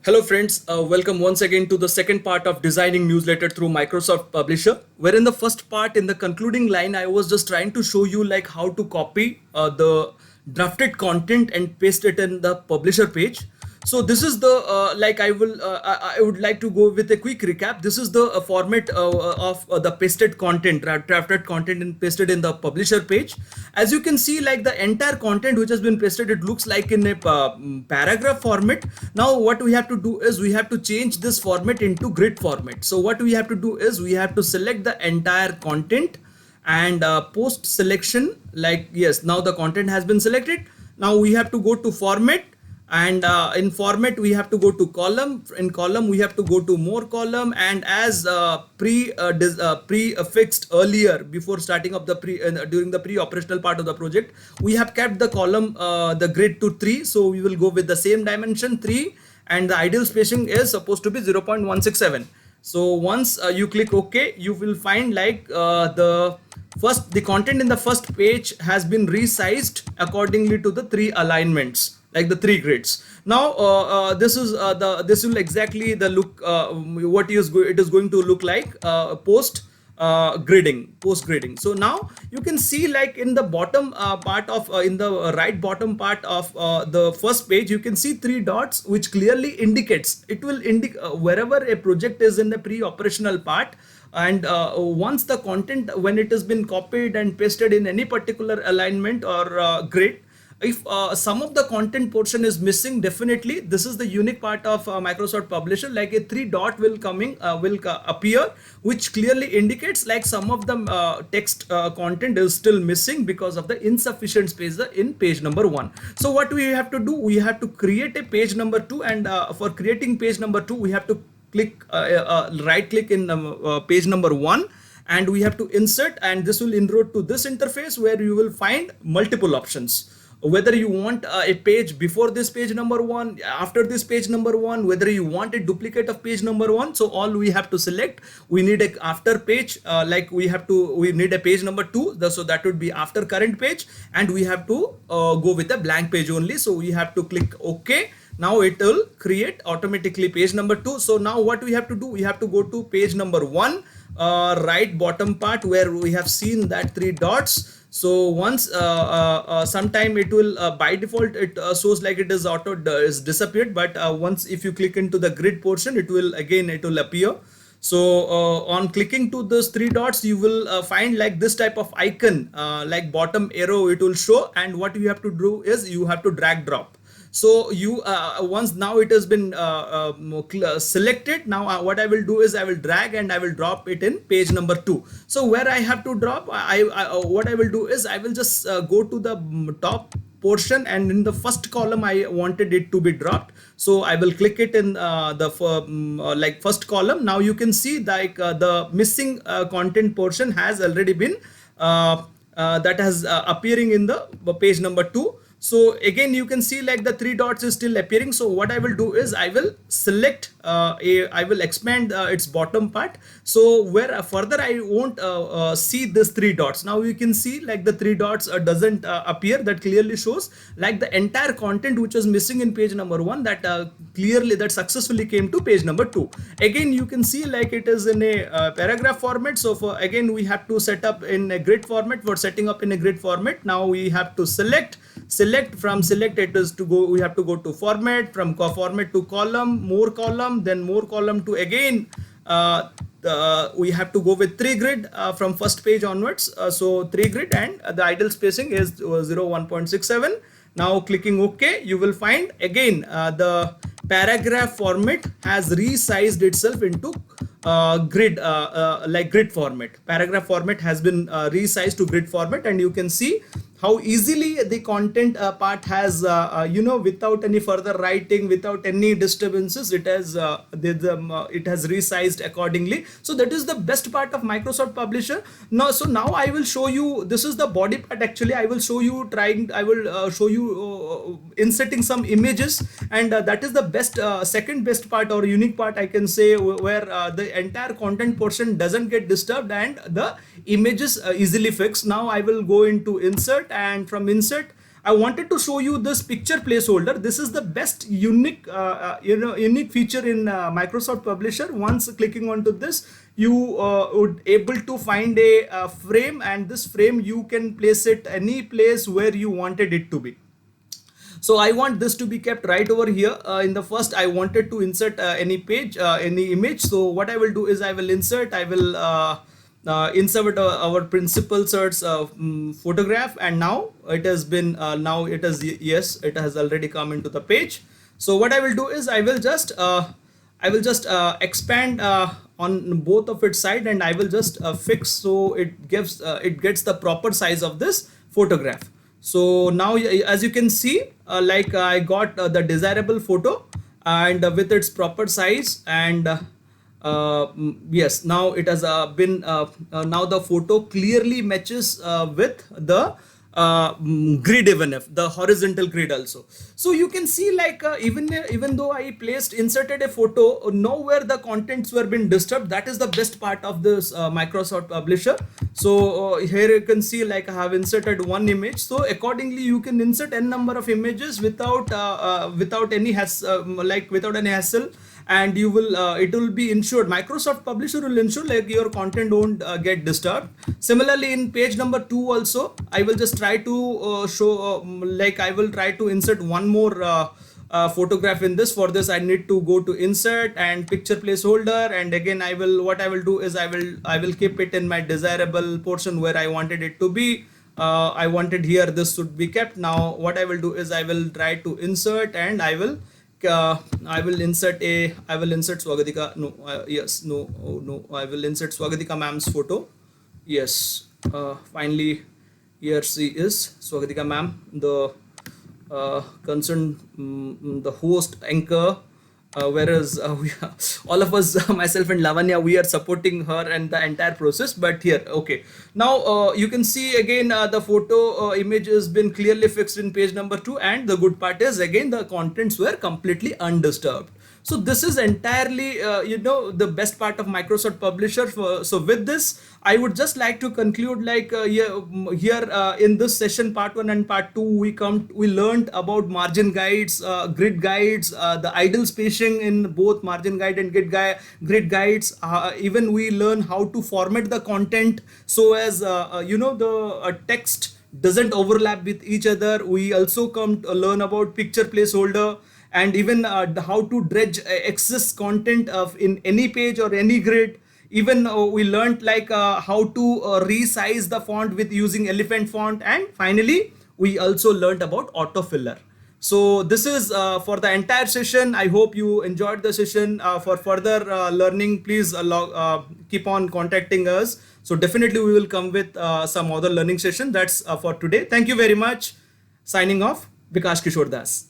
Hello, friends. Welcome once again to the second part of designing newsletter through Microsoft Publisher. Where in the first part, in the concluding line, I was just trying to show you like how to copy the drafted content and paste it in the publisher page. So this is the like I would like to go with a quick recap. This is the format of the pasted content, drafted content and pasted in the publisher page. As you can see, like the entire content which has been pasted, it looks like in a paragraph format. Now what we have to do is we have to change this format into grid format. So what we have to do is we have to select the entire content and post selection. Like, yes, now the content has been selected. Now we have to go to format, and in format we have to go to column. In column we have to go to more column, and as prefixed earlier before starting of the during the pre-operational part of the project, we have kept the column the grid to 3, so we will go with the same dimension 3, and the ideal spacing is supposed to be 0.167. So once you click OK, you will find like the content in the first page has been resized accordingly to the 3 alignments, like the 3 grids. Now this will exactly the look what it is going to look like post gridding. So now you can see like in the bottom part of in the right bottom part of the first page, you can see 3 dots which clearly indicates, it will indicate wherever a project is in the pre-operational part. And once the content, when it has been copied and pasted in any particular alignment or grid, if some of the content portion is missing, definitely this is the unique part of Microsoft Publisher, like a 3 dot will appear, which clearly indicates like some of the text content is still missing because of the insufficient space in page number 1. So what we have to do, we have to create a page number 2, and for creating page number 2 we have to click right click in page number 1, and we have to insert, and this will inroad to this interface where you will find multiple options, whether you want a page before this page number 1, after this page number 1, whether you want a duplicate of page number 1. So all we have to select, we need a after page, like we need a page number 2, so that would be after current page, and we have to go with a blank page only. So we have to click OK. Now it will create automatically page number 2. So now what we have to do, we have to go to page number 1, right bottom part where we have seen that 3 dots. So once sometime it will by default it shows like it is is disappeared, but once if you click into the grid portion, it will appear. So on clicking to those 3 dots, you will find like this type of icon, like bottom arrow it will show, and what you have to do is you have to drag drop. So you once now it has been selected. Now what I will do is I will drag and I will drop it in page number 2. So where I have to drop, what I will do is I will just go to the top portion, and in the first column I wanted it to be dropped. So I will click it in the like first column. Now you can see like the missing content portion has already been that has appearing in the page number 2. So again you can see like the 3 dots is still appearing. So what I will do is I will select I will expand its bottom part, so where further I won't see this 3 dots. Now you can see like the 3 dots doesn't appear. That clearly shows like the entire content which was missing in page number 1, that clearly that successfully came to page number 2. Again you can see like it is in a paragraph format. So for again we have to set up in a grid format. For setting up in a grid format, now we have to select from select, it is to go, we have to go to format, from format to column, more column, then more column to again we have to go with 3 grid from first page onwards. So 3 grid, and the ideal spacing is 1.67. Now clicking OK, you will find again the paragraph format has resized itself into grid like grid format. Paragraph format has been resized to grid format, and you can see how easily the content part has without any further writing, without any disturbances, it has it has resized accordingly. So that is the best part of Microsoft Publisher. Now I will show you, this is the body part. Actually I will show you show you inserting some images, and that is the best second best part or unique part I can say, where the entire content portion doesn't get disturbed and the images easily fixed. Now I will go into insert, and from insert I wanted to show you this picture placeholder. This is the best unique, unique feature in Microsoft Publisher. Once clicking onto this, you would able to find a frame, and this frame you can place it any place where you wanted it to be. So I want this to be kept right over here. In the first, I wanted to insert any page, any image. So what I will do is I will insert, I will insert our principal search photograph, and now it has been, now it is, yes, it has already come into the page. So what I will do is I will just expand on both of its side, and I will just fix so it gives it gets the proper size of this photograph. So now as you can see, like I got the desirable photo, and with its proper size, and yes, now it has been now the photo clearly matches with the grid, even if the horizontal grid also. So you can see, like even though I inserted a photo, nowhere the contents were been disturbed. That is the best part of this Microsoft Publisher. So here you can see, like I have inserted one image, so accordingly you can insert n number of images without without any hassle, and you will it will be ensured, Microsoft Publisher will ensure like your content don't get disturbed. Similarly, in page number 2 also, I will just try to show like I will try to insert one more photograph in this. For this I need to go to insert and picture placeholder, and again what I will do is I will keep it in my desirable portion where I wanted it to be. I wanted here this should be kept. Now what I will do is I will try to insert, and I will insert Swagatika, no, yes, no, oh, no, I will insert Swagatika ma'am's photo. Yes, finally here she is, Swagatika ma'am, the concerned, the host, anchor, whereas all of us, myself and Lavanya, we are supporting her and the entire process. But here, okay, now you can see again the photo image has been clearly fixed in page number 2, and the good part is again the contents were completely undisturbed. So this is entirely the best part of Microsoft Publisher. So with this, I would just like to conclude, like here in this session part 1 and part 2, we learned about margin guides, grid guides, the idle spacing in both margin guide and grid guides. Even we learn how to format the content so as the text doesn't overlap with each other. We also come to learn about picture placeholder, and even how to dredge excess content of in any page or any grid. Even we learned like how to resize the font with using elephant font, and finally we also learned about autofiller. So this is for the entire session. I hope you enjoyed the session. For further learning, please keep on contacting us. So definitely we will come with some other learning session. That's for today. Thank you very much. Signing off, Vikash Kishore Das.